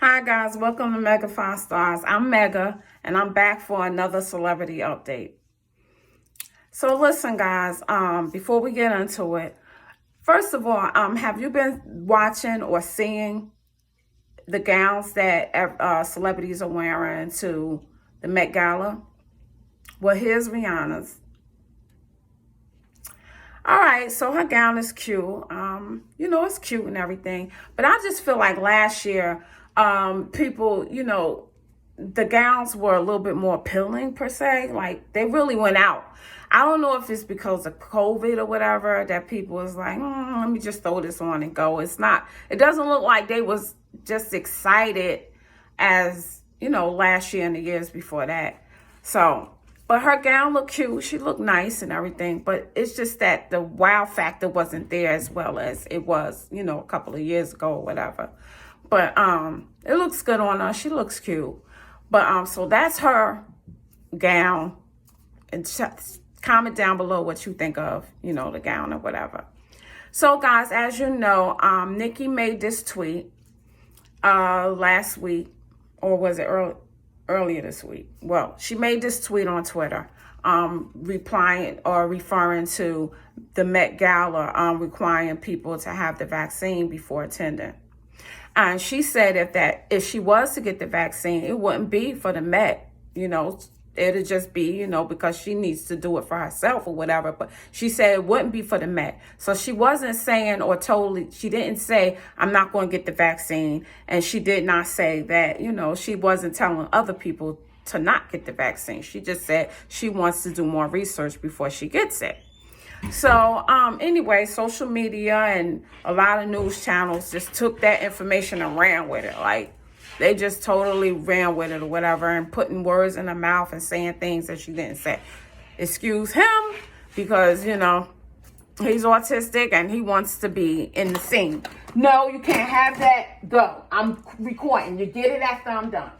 Hi guys, welcome to Mega 5 Stars. I'm Mega and I'm back for another celebrity update. So listen guys, before we get into it, first of all, have you been watching or seeing the gowns that celebrities are wearing to the Met Gala? Well, here's Rihanna's. All right, so her gown is cute. It's cute and everything. But I just feel like last year, people, the gowns were a little bit more appealing per se. Like they really went out. I don't know if it's because of COVID or whatever that people was like, let me just throw this on and go. It's not. It doesn't look like they was just excited as last year and the years before that. So. But her gown looked cute. She looked nice and everything. But it's just that the wow factor wasn't there as well as it was, a couple of years ago or whatever. But it looks good on her. She looks cute. But so that's her gown. And comment down below what you think of, the gown or whatever. So guys, as you know, Nicki made this tweet last week, or was it earlier this week? Well, she made this tweet on Twitter, replying or referring to the Met Gala requiring people to have the vaccine before attending. And she said if she was to get the vaccine, it wouldn't be for the Met, it'd just be, because she needs to do it for herself or whatever. But she said it wouldn't be for the Met. So she wasn't saying she didn't say, I'm not going to get the vaccine. And she did not say that, she wasn't telling other people to not get the vaccine. She just said she wants to do more research before she gets it. So anyway, social media and a lot of news channels just took that information and ran with it. Like, they just totally ran with it or whatever and putting words in her mouth and saying things that she didn't say. Excuse him because, he's autistic and he wants to be in the scene. No, you can't have that. Go. I'm recording. You get it after I'm done.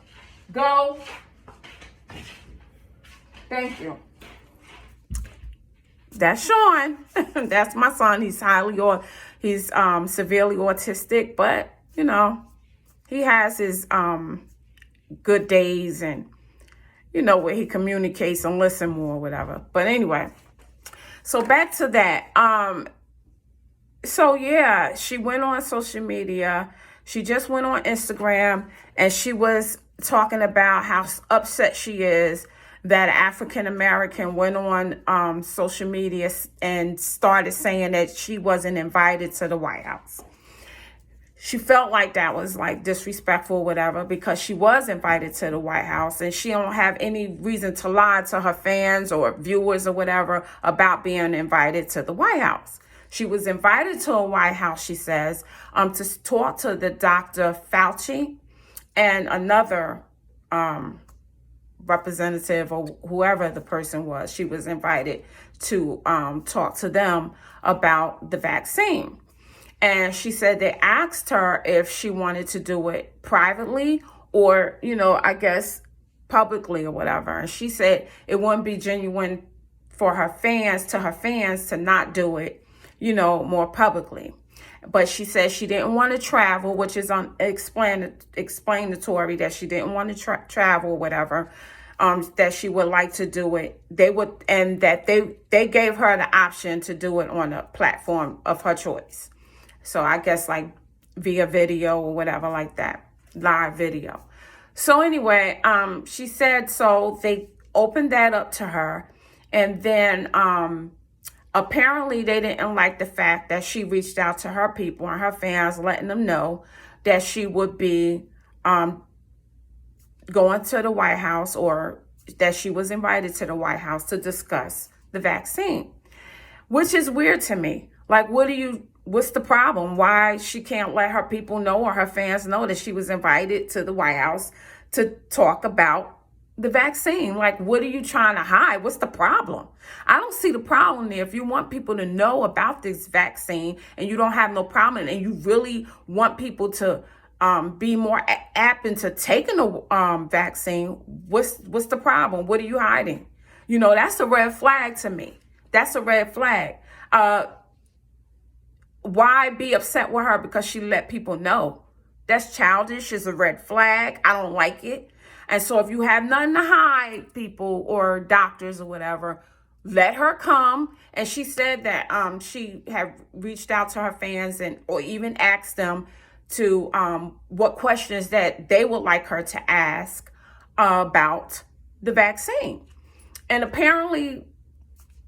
Go. Thank you. That's Sean. That's my son. He's severely autistic, but, he has his good days and, where he communicates and listen more or whatever. But anyway, so back to that. So yeah, she went on social media. She just went on Instagram and she was talking about how upset she is that an African American went on social media and started saying that she wasn't invited to the White House. She felt like that was like disrespectful or whatever because she was invited to the White House and she don't have any reason to lie to her fans or viewers or whatever about being invited to the White House. She was invited to a White House, she says, to talk to the Dr. Fauci and another representative or whoever the person was. She was invited to talk to them about the vaccine. And she said they asked her if she wanted to do it privately or, I guess publicly or whatever. And she said it wouldn't be genuine for her fans to not do it, more publicly. But she said she didn't want to travel, which is explanatory that she didn't want to travel or whatever, that she would like to do it. And that they gave her the option to do it on a platform of her choice. So I guess like via video or whatever like that, live video. So anyway, she said, so they opened that up to her. And then apparently they didn't like the fact that she reached out to her people and her fans, letting them know that she would be going to the White House or that she was invited to the White House to discuss the vaccine, which is weird to me. Like, what's the problem? Why she can't let her people know or her fans know that she was invited to the White House to talk about the vaccine? Like, what are you trying to hide? What's the problem? I don't see the problem there. If you want people to know about this vaccine and you don't have no problem and you really want people to be more apt into taking a vaccine, what's the problem? What are you hiding? That's a red flag to me. That's a red flag. Why be upset with her because she let people know? That's childish. It's a red flag. I don't like it. And so if you have nothing to hide, people or doctors or whatever, let her come. And she said that she had reached out to her fans and or even asked them to what questions that they would like her to ask about the vaccine. And apparently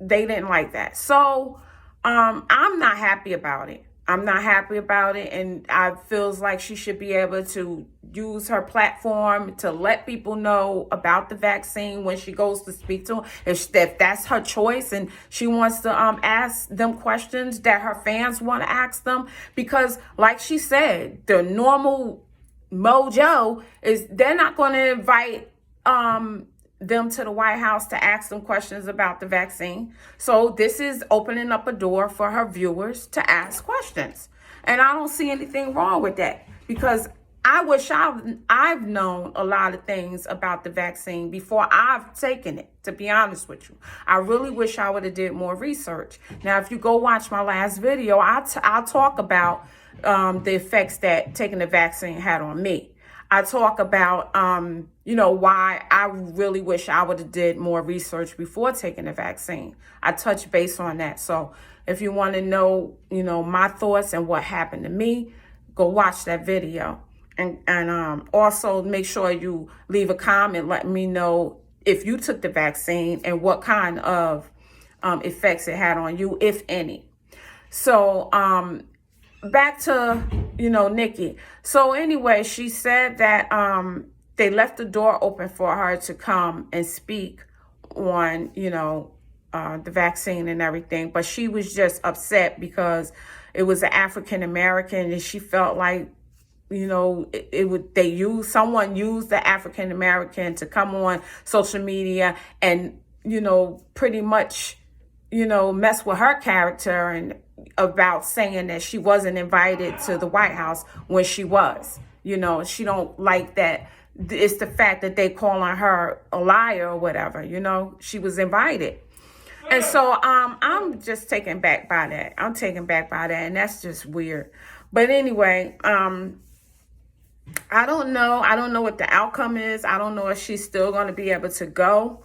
they didn't like that. So I'm not happy about it. I'm not happy about it. And I feels like she should be able to use her platform to let people know about the vaccine when she goes to speak to them. If that's her choice and she wants to ask them questions that her fans want to ask them. Because like she said, the normal mojo is they're not going to invite them to the White House to ask them questions about the vaccine. So this is opening up a door for her viewers to ask questions. And I don't see anything wrong with that, because I wish I've known a lot of things about the vaccine before I've taken it, to be honest with you. I really wish I would have did more research. Now, if you go watch my last video, I'll talk about the effects that taking the vaccine had on me. I talk about, why I really wish I would have did more research before taking the vaccine. I touch base on that. So if you want to know, my thoughts and what happened to me, go watch that video. And also make sure you leave a comment letting me know if you took the vaccine and what kind of effects it had on you, if any. So back to, Nicki. So anyway, she said that they left the door open for her to come and speak on, the vaccine and everything. But she was just upset because it was an African American and she felt like, someone used the African American to come on social media and, pretty much, mess with her character and about saying that she wasn't invited to the White House when she was. She don't like that. It's the fact that they calling her a liar or whatever. She was invited. And so I'm just taken back by that. I'm taken back by that, and that's just weird. But anyway, I don't know. I don't know what the outcome is. I don't know if she's still going to be able to go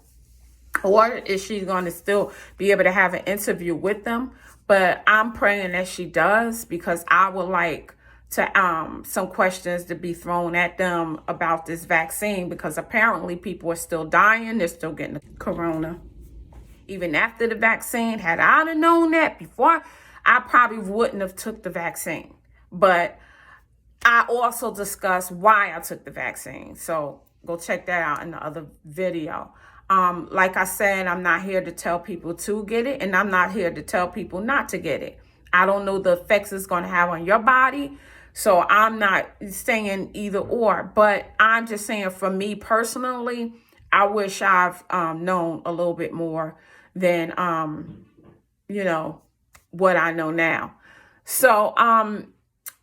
or is she going to still be able to have an interview with them. But I'm praying that she does, because I would like to some questions to be thrown at them about this vaccine, because apparently people are still dying. They're still getting the corona. Even after the vaccine, had I have known that before, I probably wouldn't have took the vaccine. But I also discussed why I took the vaccine. So go check that out in the other video. Like I said, I'm not here to tell people to get it, and I'm not here to tell people not to get it. I don't know the effects it's going to have on your body. So I'm not saying either or, but I'm just saying for me personally, I wish I've known a little bit more than, what I know now. So,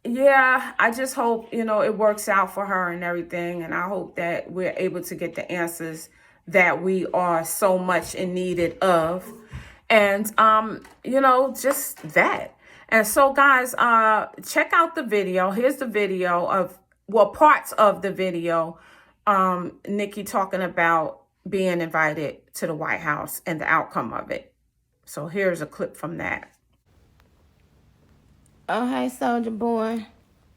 yeah, I just hope, it works out for her and everything. And I hope that we're able to get the answers that we are so much in needed of. And, just that. And so, guys, check out the video. Here's the video of, parts of the video, Nicki talking about being invited to the White House and the outcome of it. So here's a clip from that. Oh, hey, Soldier Boy.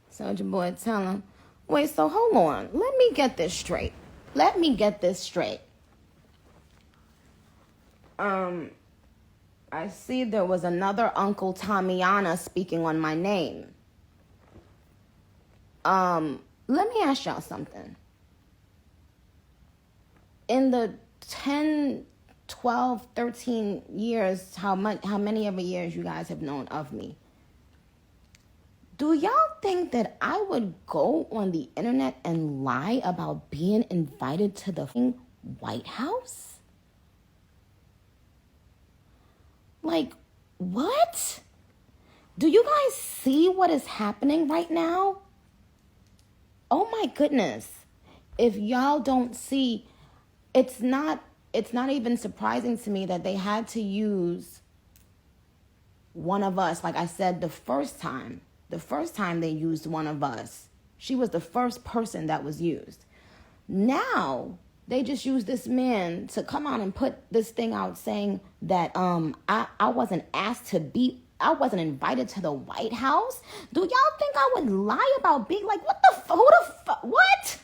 Soldier Boy, tell him. Wait, so hold on. Let me get this straight. I see there was another Uncle Tamiana speaking on my name. Let me ask y'all something. In the 10, 12, 13 years, how many of the years you guys have known of me, do y'all think that I would go on the internet and lie about being invited to the White House? Like, what? Do you guys see what is happening right now? Oh my goodness. If y'all don't see, it's not even surprising to me that they had to use one of us. Like I said, the first time they used one of us She was the first person that was used. Now, they just use this man to come out and put this thing out saying that I wasn't I wasn't invited to the White House. Do y'all think I would lie about being like, what?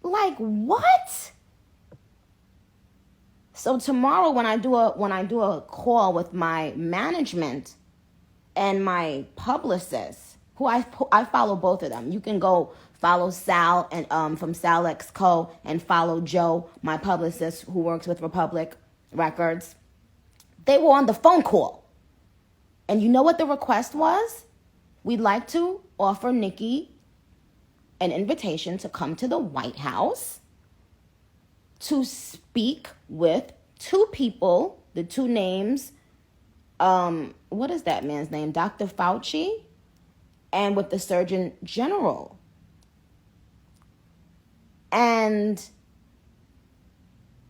Like, what? So tomorrow when I do a call with my management and my publicist, who I follow both of them. You can go follow Sal and from Sal X Co and follow Joe, my publicist who works with Republic Records. They were on the phone call. And you know what the request was? We'd like to offer Nicki an invitation to come to the White House to speak with two people, the two names, what is that man's name? Dr. Fauci, and with the Surgeon General. And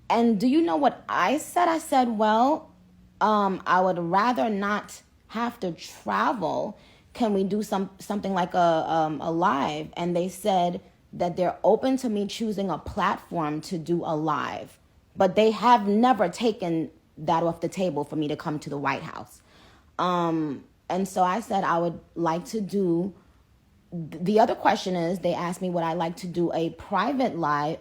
do you know what I said? I said, well, I would rather not have to travel. Can we do something like a live? And they said that they're open to me choosing a platform to do a live. But they have never taken that off the table for me to come to the White House. And so I said I would like to do, the other question is, they asked me would I like to do a private a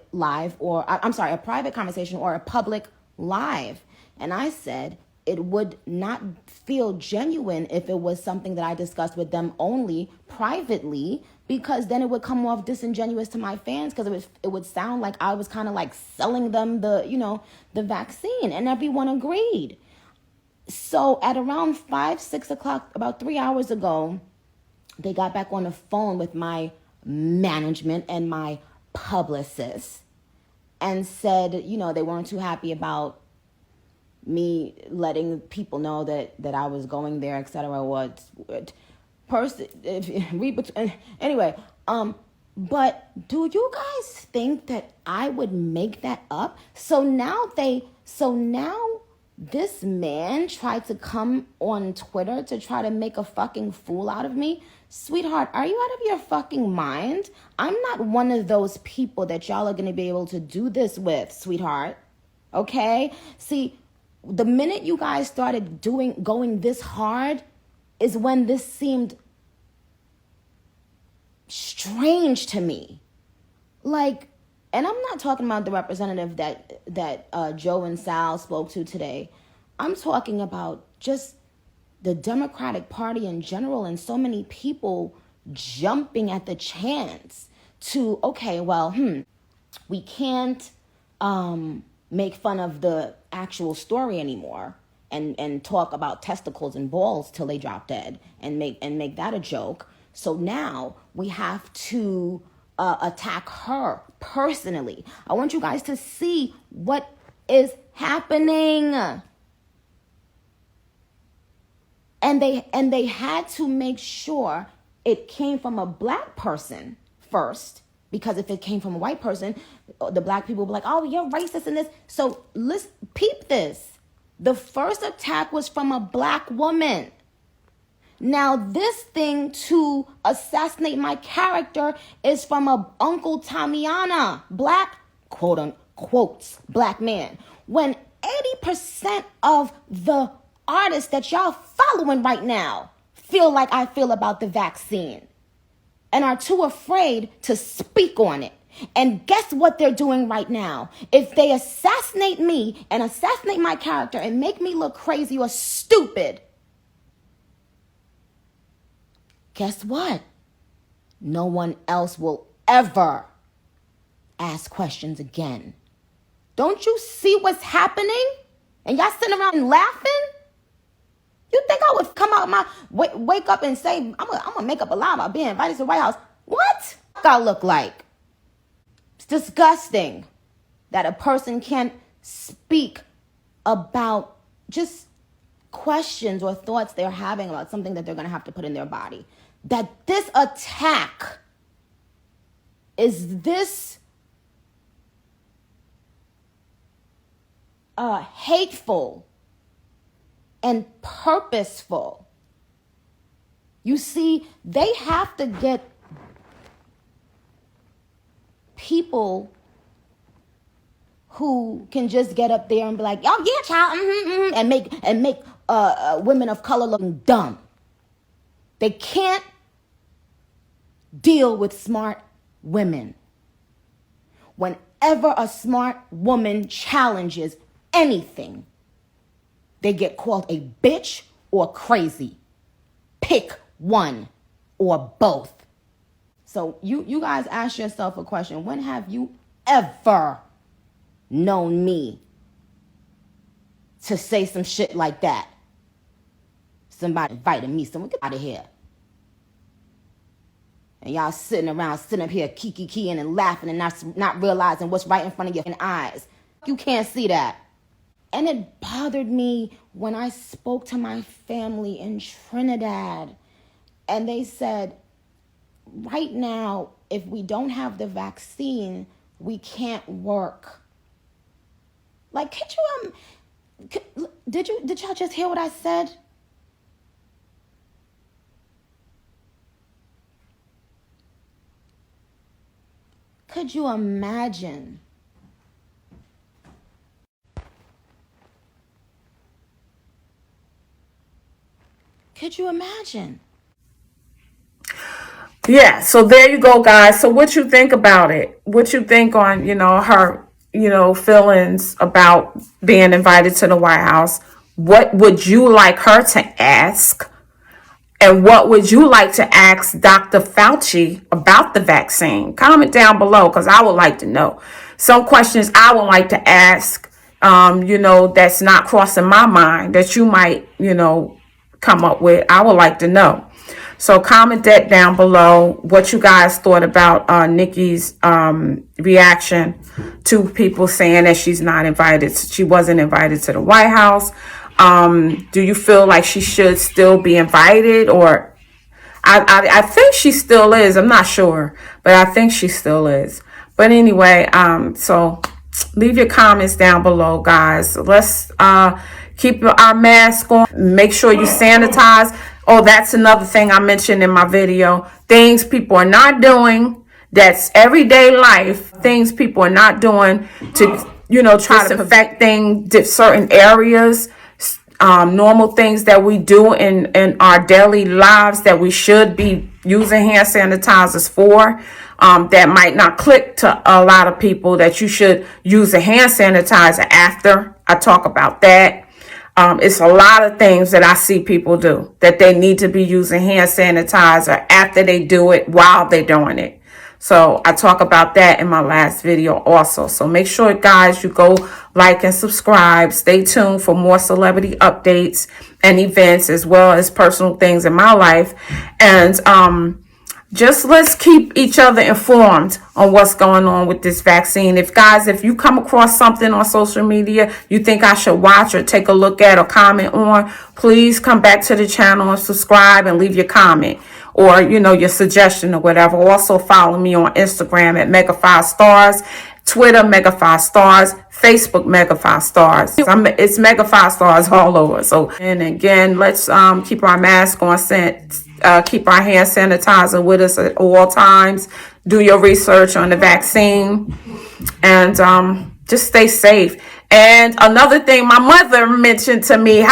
private conversation or a public live. And I said it would not feel genuine if it was something that I discussed with them only privately, because then it would come off disingenuous to my fans, because it would sound like I was kind of like selling them the vaccine, and everyone agreed. So at around 5, 6 o'clock, about 3 hours ago, they got back on the phone with my management and my publicist and said, they weren't too happy about me letting people know that I was going there, etc. Anyway, but do you guys think that I would make that up? So now this man tried to come on Twitter to try to make a fucking fool out of me. Sweetheart, are you out of your fucking mind? I'm not one of those people that y'all are going to be able to do this with, sweetheart. Okay? See, the minute you guys started going this hard is when this seemed strange to me. Like, and I'm not talking about the representative that Joe and Sal spoke to today. I'm talking about just the Democratic Party in general, and so many people jumping at the chance to, okay, well, we can't make fun of the actual story anymore and talk about testicles and balls till they drop dead and make that a joke. So now we have to attack her personally. I want you guys to see what is happening. And they had to make sure it came from a black person first, because if it came from a white person, the black people would be like, oh, you're racist in this. So let's peep this. The first attack was from a black woman. Now, this thing to assassinate my character is from a Uncle Tamiana, black, quote unquote, black man. When 80% of the artists that y'all following right now feel like I feel about the vaccine and are too afraid to speak on it. And guess what they're doing right now? If they assassinate me and assassinate my character and make me look crazy or stupid, guess what? No one else will ever ask questions again. Don't you see what's happening? And y'all sitting around laughing? You think I would come out wake up and say, I'm gonna make up a lie about being invited to the White House? What? I look like? It's disgusting that a person can't speak about just questions or thoughts they're having about something that they're gonna have to put in their body. That this attack is this hateful and purposeful You see, they have to get people who can just get up there and be like, "Oh yeah, child," and make women of color looking dumb. They can't deal with smart women. Whenever a smart woman challenges anything, they get called a bitch or crazy. Pick one or both. So you guys ask yourself a question. When have you ever known me to say some shit like that? Somebody invited me, someone get out of here. And y'all sitting up here kiki-keying and laughing and not realizing what's right in front of your eyes. You can't see that. And it bothered me when I spoke to my family in Trinidad. And they said, right now, if we don't have the vaccine, we can't work. Like, did y'all just hear what I said? Could you imagine? Could you imagine? Yeah, so there you go, guys. So what you think about it? What you think on, her, feelings about being invited to the White House? What would you like her to ask? And what would you like to ask Dr. Fauci about the vaccine? Comment down below, because I would like to know. Some questions I would like to ask, that's not crossing my mind that you might, come up with. I would like to know. So comment that down below, what you guys thought about Nicki's reaction to people saying that she wasn't invited to the White House. Do you feel like she should still be invited? Or I think she still is. I'm not sure, but I think she still is. But anyway, so leave your comments down below, guys. Let's keep our mask on. Make sure you sanitize. Oh, that's another thing I mentioned in my video. Things people are not doing. That's everyday life. Things people are not doing to, try to affect certain areas. Normal things that we do in our daily lives that we should be using hand sanitizers for, that might not click to a lot of people, that you should use a hand sanitizer after. I talk about that. It's a lot of things that I see people do that they need to be using hand sanitizer after they do it, while they're doing it. So I talk about that in my last video also. So make sure, guys, you go like and subscribe. Stay tuned for more celebrity updates and events, as well as personal things in my life. And just let's keep each other informed on what's going on with this vaccine. If you come across something on social media you think I should watch or take a look at or comment on, please come back to the channel and subscribe and leave your comment, or your suggestion or whatever. Also follow me on Instagram at Mega5Stars, Twitter Mega 5 Stars, Facebook Mega 5 Stars. It's Mega 5 Stars all over. So, and again, let's keep our mask on, keep our hand sanitizer with us at all times. Do your research on the vaccine, and just stay safe. And another thing my mother mentioned to me,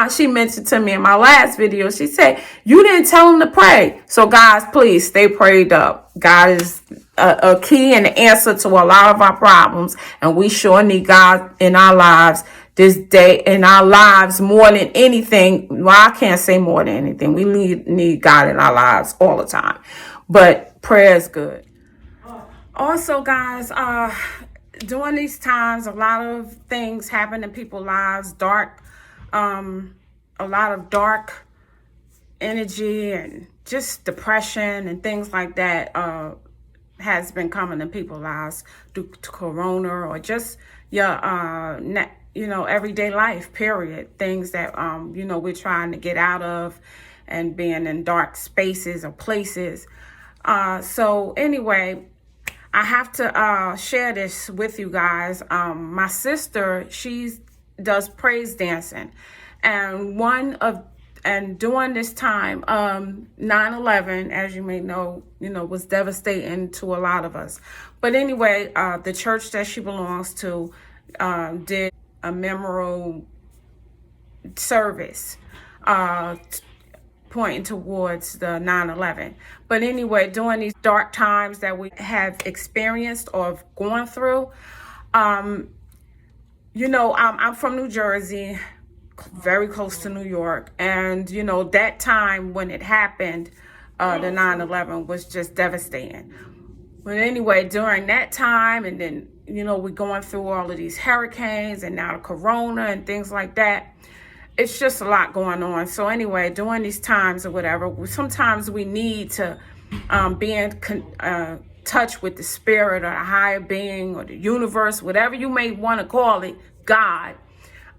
she mentioned to me in my last video, she said, you didn't tell them to pray. So guys, please stay prayed up. God is a key and answer to a lot of our problems. And we sure need God in our lives this day, in our lives, more than anything. Well, I can't say more than anything. We need God in our lives all the time. But prayer is good. Also, guys, during these times, a lot of things happen in people's lives. A lot of dark energy and just depression and things like that has been coming in people's lives due to Corona, or just your everyday life, period. Things that we're trying to get out of, and being in dark spaces or places. So anyway, I have to share this with you guys. My sister, she does praise dancing, and one of and during this time, 9/11, as you may know, was devastating to a lot of us. But anyway, the church that she belongs to did a memorial service pointing towards the 9/11. But anyway, during these dark times that we have experienced or gone through, I'm from New Jersey, very close to New York. And, that time when it happened, the 9/11 was just devastating. But anyway, during that time, and then, we're going through all of these hurricanes and now the corona and things like that. It's just a lot going on. So anyway, during these times or whatever, sometimes we need to be in touch with the spirit or a higher being or the universe, whatever you may want to call it, God.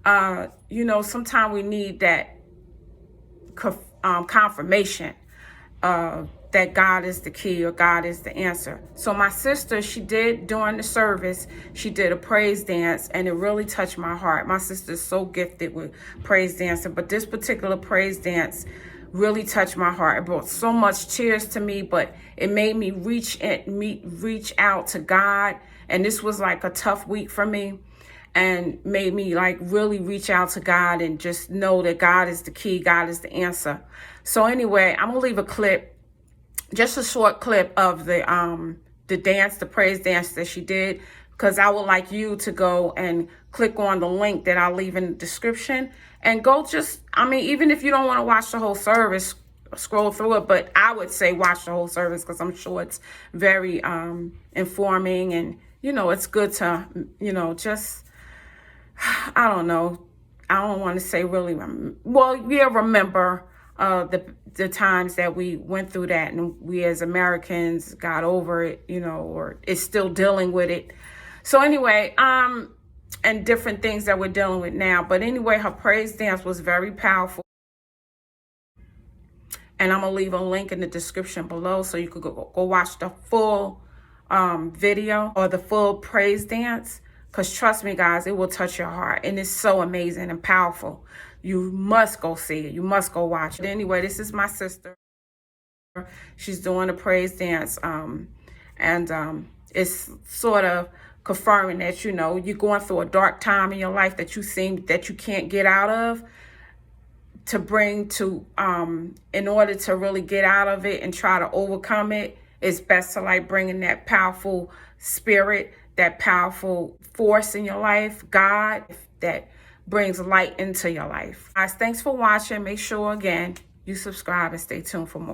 Sometimes we need that confirmation that God is the key or God is the answer. So my sister, she did during the service, she did a praise dance, and it really touched my heart. My sister is so gifted with praise dancing, but this particular praise dance really touched my heart. It brought so much tears to me, but it made me reach out to God. And this was like a tough week for me, and made me like really reach out to God and just know that God is the key, God is the answer. So anyway, I'm gonna leave a clip, just a short clip of the dance, the praise dance that she did, because I would like you to go and click on the link that I'll leave in the description and go even if you don't want to watch the whole service, scroll through it, but I would say watch the whole service because I'm sure it's very informing, and, it's good to, just, I don't know. I don't want to say really, remember the times that we went through that, and we as Americans got over it, or is still dealing with it. So anyway, and different things that we're dealing with now. But anyway, her praise dance was very powerful. And I'm gonna leave a link in the description below so you could go watch the full video or the full praise dance. Because trust me, guys, it will touch your heart. And it's so amazing and powerful. You must go see it. You must go watch it. Anyway, this is my sister. She's doing a praise dance. And it's sort of confirming that, you're going through a dark time in your life that you can't get out of. In order to really get out of it and try to overcome it, it's best to like bring in that powerful spirit, that powerful force in your life, God, that brings light into your life. Guys, thanks for watching. Make sure, again, you subscribe and stay tuned for more.